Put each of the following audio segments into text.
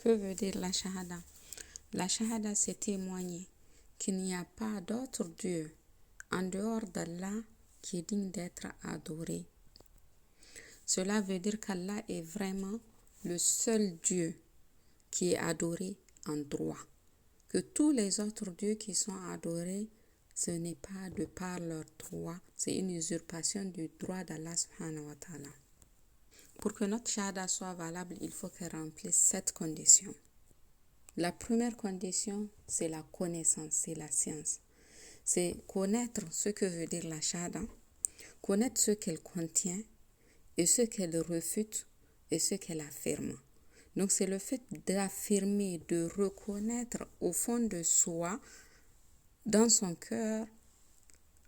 Que veut dire la shahada? La shahada, c'est témoigner qu'il n'y a pas d'autre Dieu en dehors d'Allah qui est digne d'être adoré. Cela veut dire qu'Allah est vraiment le seul Dieu qui est adoré en droit. Que tous les autres dieux qui sont adorés, ce n'est pas de par leur droit, c'est une usurpation du droit d'Allah subhanahu wa ta'ala. Pour que notre shahada soit valable, il faut qu'elle remplisse 7 conditions. La première condition, c'est la connaissance, c'est la science. C'est connaître ce que veut dire la shahada, connaître ce qu'elle contient et ce qu'elle refute et ce qu'elle affirme. Donc c'est le fait d'affirmer, de reconnaître au fond de soi, dans son cœur,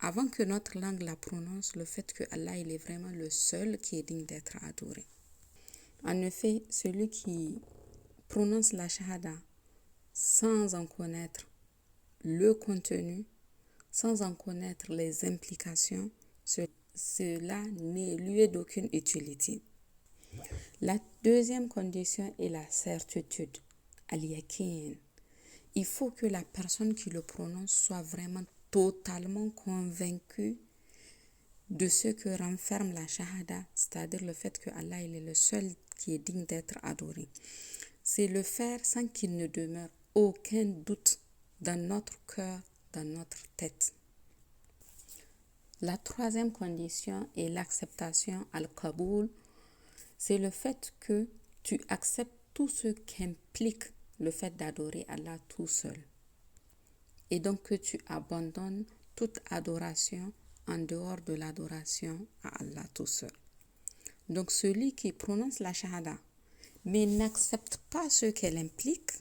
avant que notre langue la prononce, le fait que Allah il est vraiment le seul qui est digne d'être adoré. En effet, celui qui prononce la shahada sans en connaître le contenu, sans en connaître les implications, cela n'est lui d'aucune utilité. La deuxième condition est la certitude, al-yakin. Il faut que la personne qui le prononce soit vraiment totalement convaincue de ce que renferme la shahada, c'est-à-dire le fait que Allah il est le seul qui est digne d'être adoré. C'est le faire sans qu'il ne demeure aucun doute dans notre cœur, dans notre tête. La troisième condition est l'acceptation al-qaboul. C'est le fait que tu acceptes tout ce qu'implique le fait d'adorer Allah tout seul. Et donc que tu abandonnes toute adoration en dehors de l'adoration à Allah tout seul. Donc celui qui prononce la shahada, mais n'accepte pas ce qu'elle implique,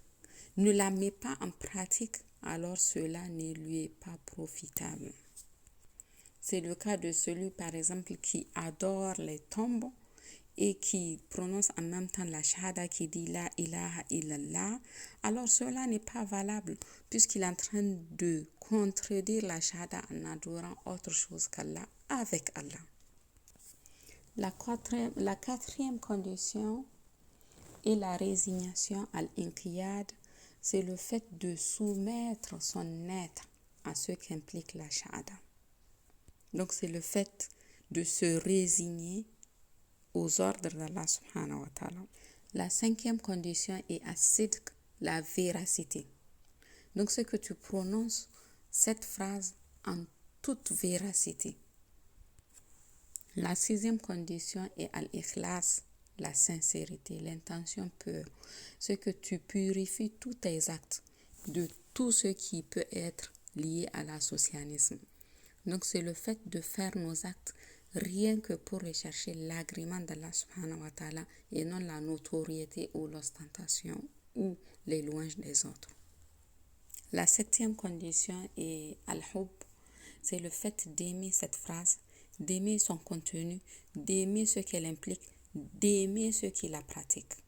ne la met pas en pratique, alors cela ne lui est pas profitable. C'est le cas de celui, par exemple, qui adore les tombes et qui prononce en même temps la shahada, qui dit la ilaha illallah, alors cela n'est pas valable puisqu'il est en train de contredire la shahada en adorant autre chose qu'Allah avec Allah. La quatrième condition est la résignation al-inqiyad. C'est le fait de soumettre son être à ce qu'implique la shahada. Donc c'est le fait de se résigner aux ordres d'Allah subhanahu wa ta'ala. La cinquième condition est as-sidq, la véracité. Donc c'est que tu prononces cette phrase en toute véracité. La sixième condition est al-ikhlas, la sincérité, l'intention pure. C'est que tu purifies tous tes actes de tout ce qui peut être lié à l'associanisme. Donc c'est le fait de faire nos actes rien que pour rechercher l'agrément d'Allah subhanahu wa ta'ala et non la notoriété ou l'ostentation ou les louanges des autres. La septième condition est al-hub, c'est le fait d'aimer cette phrase, d'aimer son contenu, d'aimer ce qu'elle implique, d'aimer ceux qui la pratiquent.